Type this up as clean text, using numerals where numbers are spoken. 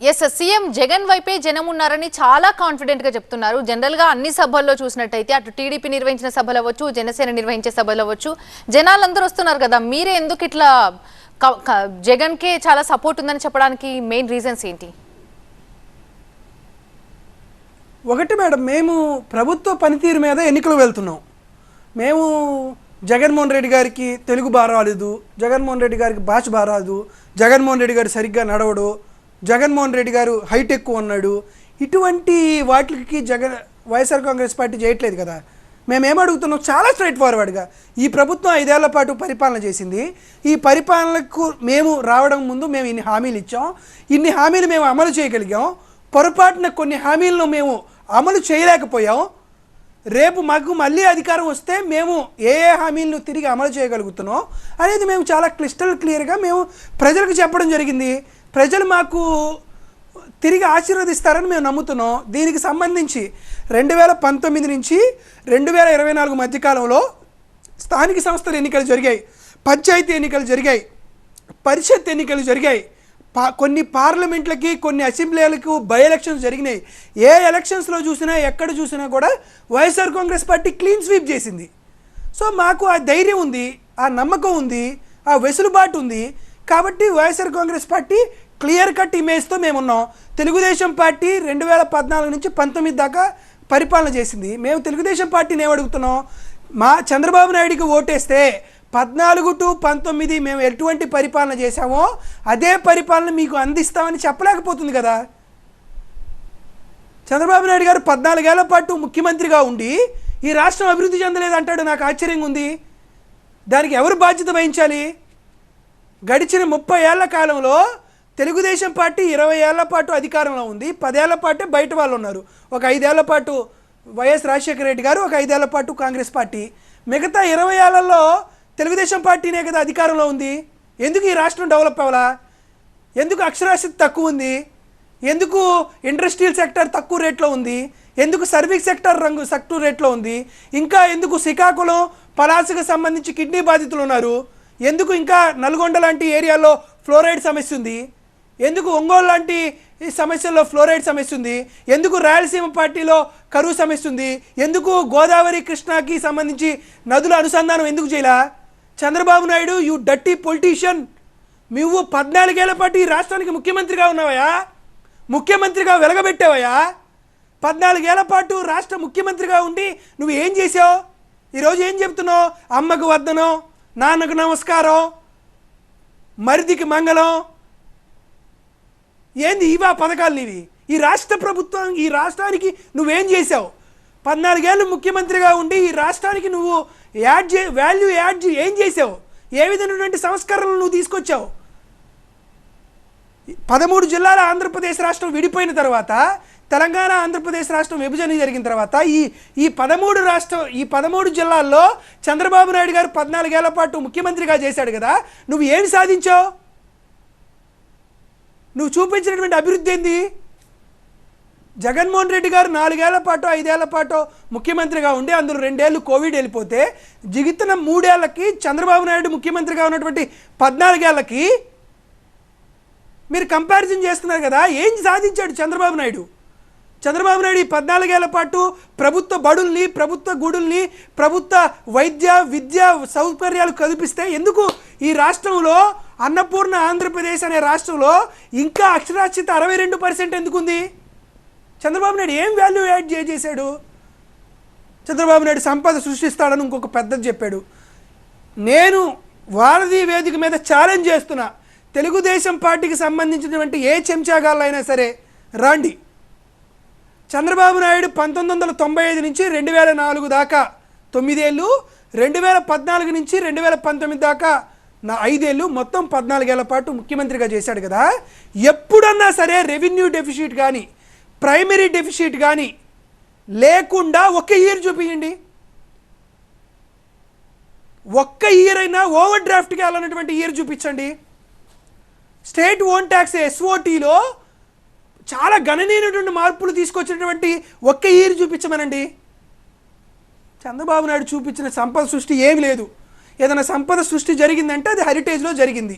Yes CM Jagan వైపే జనం ఉన్నారని చాలా కాన్ఫిడెంట్ గా చెప్తున్నారు. జనరల్ గా అన్ని సభల్లో చూసినట్టయితే అటు టీడీపీ నిర్వహించిన సభలు అవ్వచ్చు, జనసేన నిర్వహించే సభలు అవ్వచ్చు, జనాలందరూ వస్తున్నారు కదా. మీరే ఎందుకు ఇట్లా జగన్ కే చాలా సపోర్ట్ ఉందని చెప్పడానికి మెయిన్ రీజన్స్ ఏంటి? ఒకటి మేడం, మేము ప్రభుత్వ పనితీరు మీద ఎన్నికలు వెళ్తున్నాం. మేము జగన్మోహన్ రెడ్డి గారికి తెలుగు బారాలేదు, జగన్మోహన్ రెడ్డి గారికి భాష బారాదు, జగన్మోహన్ రెడ్డి గారు సరిగ్గా నడవడు, జగన్మోహన్ రెడ్డి గారు హైట్ ఎక్కువ ఉన్నాడు, ఇటువంటి వాటికి వైఎస్ఆర్ కాంగ్రెస్ పార్టీ చేయట్లేదు కదా. మేమేం అడుగుతున్నాం, చాలా స్ట్రైట్ ఫార్వర్డ్గా ఈ ప్రభుత్వం 5 ఏళ్ల పాటు పరిపాలన చేసింది. ఈ పరిపాలనకు మేము రావడం ముందు మేము ఇన్ని హామీలు ఇచ్చాం, ఇన్ని హామీలు మేము అమలు చేయగలిగాం, పొరపాటున కొన్ని హామీలను మేము అమలు చేయలేకపోయాం. రేపు మాకు మళ్ళీ అధికారం వస్తే మేము ఏ హామీలను తిరిగి అమలు చేయగలుగుతున్నాం అనేది మేము చాలా క్లియర్గా మేము ప్రజలకు చెప్పడం జరిగింది. ప్రజలు మాకు తిరిగి ఆశీర్వదిస్తారని మేము నమ్ముతున్నాం. దీనికి సంబంధించి 2019 నుంచి 2024 మధ్యకాలంలో స్థానిక సంస్థల ఎన్నికలు జరిగాయి, పంచాయతీ ఎన్నికలు జరిగాయి, పరిషత్ ఎన్నికలు జరిగాయి, కొన్ని పార్లమెంట్లకి కొన్ని అసెంబ్లీలకు బై ఎలక్షన్స్ జరిగినాయి. ఏ ఎలక్షన్స్లో చూసినా ఎక్కడ చూసినా కూడా YSR Congress party clean sweep చేసింది. సో మాకు ఆ ధైర్యం ఉంది, ఆ నమ్మకం ఉంది, ఆ వెసులుబాటు ఉంది. కాబట్టి వైఎస్ఆర్ కాంగ్రెస్ పార్టీ క్లియర్ కట్ ఇమేజ్తో మేమున్నాం. తెలుగుదేశం పార్టీ 2014 నుంచి 19 దాకా పరిపాలన చేసింది. మేము తెలుగుదేశం పార్టీని ఏమడుగుతున్నాం, మా చంద్రబాబు నాయుడికి ఓటేస్తే 14 to 19 మేము ఎటువంటి పరిపాలన చేశామో అదే పరిపాలన మీకు అందిస్తామని చెప్పలేకపోతుంది కదా. చంద్రబాబు నాయుడు గారు 14 ఏళ్ల పాటు ముఖ్యమంత్రిగా ఉండి ఈ రాష్ట్రం అభివృద్ధి చెందలేదంటాడు. నాకు ఆశ్చర్యంగా ఉంది. దానికి ఎవరు బాధ్యత వహించాలి? గడిచిన 30 ఏళ్ల కాలంలో తెలుగుదేశం పార్టీ 20 ఏళ్ల పాటు అధికారంలో ఉంది, 10 ఏళ్ల పాటే బయట వాళ్ళు ఉన్నారు. ఒక 5 ఏళ్ల పాటు వైఎస్ రాజశేఖర రెడ్డి గారు, ఒక 5 ఏళ్ల పాటు కాంగ్రెస్ పార్టీ. మిగతా 20 ఏళ్లలో తెలుగుదేశం పార్టీనే కదా అధికారంలో ఉంది. ఎందుకు ఈ రాష్ట్రం డెవలప్ అవ్వాలా? ఎందుకు అక్షరాస్యత తక్కువ ఉంది? ఎందుకు ఇండస్ట్రియల్ సెక్టర్ తక్కువ రేట్లో ఉంది? ఎందుకు సర్వీస్ సెక్టర్ తక్కువ రేట్లో ఉంది? ఇంకా ఎందుకు శ్రీకాకుళం, పలాసకు సంబంధించి కిడ్నీ బాధితులు ఉన్నారు? ఎందుకు ఇంకా నల్గొండ లాంటి ఏరియాలో ఫ్లోరైడ్ సమస్య ఉంది? ఎందుకు ఒంగోలు లాంటి ఈ సమస్యల్లో ఫ్లోరైడ్ సమస్య ఉంది? ఎందుకు రాయలసీమ పార్టీలో కరువు సమస్య ఉంది? ఎందుకు గోదావరి కృష్ణాకి సంబంధించి నదుల అనుసంధానం ఎందుకు చేయాల? Chandrababu Naidu, you dirty politician, నువ్వు 14 ఏళ్ల పాటు ఈ రాష్ట్రానికి ముఖ్యమంత్రిగా ఉన్నావయా, ముఖ్యమంత్రిగా వెలగబెట్టావయా. 14 ఏళ్ల పాటు రాష్ట్ర ముఖ్యమంత్రిగా ఉండి నువ్వు ఏం చేసావు? ఈరోజు ఏం చెప్తున్నావు? అమ్మకు వద్దనం, నాన్నకు నమస్కారం, మరిదికి మంగళం, ఏంది ఇవా పథకాలు నీవి? ఈ రాష్ట్ర ప్రభుత్వం, ఈ రాష్ట్రానికి నువ్వేం చేసావు? 14 ఏళ్ళు ముఖ్యమంత్రిగా ఉండి ఈ రాష్ట్రానికి నువ్వు వాల్యూ యాడ్ ఏం చేసావు? ఏ విధమైనటువంటి సంస్కరణలు నువ్వు తీసుకొచ్చావు? 13 జిల్లాల ఆంధ్రప్రదేశ్ రాష్ట్రం విడిపోయిన తర్వాత, తెలంగాణ ఆంధ్రప్రదేశ్ రాష్ట్రం విభజన జరిగిన తర్వాత ఈ 13 జిల్లాల్లో చంద్రబాబు నాయుడు గారు 14 ఏళ్ల పాటు ముఖ్యమంత్రిగా చేశాడు కదా. నువ్వు ఏమి సాధించావు? నువ్వు చూపించినటువంటి అభివృద్ధి ఏంది? జగన్మోహన్ రెడ్డి గారు 4 ఏళ్ల పాటు 5 ఏళ్ల పాటు ముఖ్యమంత్రిగా ఉండి అందులో 2 ఏళ్ళు కోవిడ్ వెళ్ళిపోతే జిగితన 3 ఏళ్ళకి చంద్రబాబు నాయుడు ముఖ్యమంత్రిగా ఉన్నటువంటి 14 ఏళ్ళకి మీరు కంపారిజన్ చేస్తున్నారు కదా. ఏం సాధించాడు చంద్రబాబు నాయుడు? చంద్రబాబు నాయుడు ఈ 14 ఏళ్ల పాటు ప్రభుత్వ బడుల్ని, ప్రభుత్వ గుడుల్ని, ప్రభుత్వ వైద్య విద్య సౌకర్యాలు కల్పిస్తే ఎందుకు ఈ రాష్ట్రంలో అన్నపూర్ణ ఆంధ్రప్రదేశ్ అనే రాష్ట్రంలో ఇంకా అక్షరాస్యత 62% ఎందుకుంది? చంద్రబాబు నాయుడు ఏం వాల్యూ యాడ్ చేశాడు? చంద్రబాబు నాయుడు సంపద సృష్టిస్తాడని ఇంకొక పెద్దది చెప్పాడు. నేను వారధి వేదిక మీద ఛాలెంజ్ చేస్తున్నా, తెలుగుదేశం పార్టీకి సంబంధించినటువంటి ఏ చెంచాగాళ్ళైనా సరే రండి. చంద్రబాబు నాయుడు 1995 నుంచి 2004 దాకా 9 ఏళ్ళు, 2014 నుంచి 2019 దాకా 5 ఏళ్ళు, మొత్తం 14 ఏళ్ల పాటు ముఖ్యమంత్రిగా చేశాడు కదా. ఎప్పుడన్నా సరే రెవెన్యూ డెఫిసిట్ కానీ, ప్రైమరీ డెఫిసిట్ కానీ లేకుండా ఒక్క ఇయర్ చూపించండి. ఒక్క ఇయర్ అయినా ఓవర్ డ్రాఫ్ట్కి వెళ్ళినటువంటి ఇయర్ చూపించండి. స్టేట్ ఓన్ ట్యాక్స్ SOTలో చాలా గణనీయమైనటువంటి మార్పులు తీసుకొచ్చినటువంటి ఒక్క ఇయర్ చూపించమనండి. చంద్రబాబు నాయుడు చూపించిన సంపద సృష్టి ఏమి లేదు. ఏదైనా సంపద సృష్టి జరిగిందంటే అది హెరిటేజ్లో జరిగింది.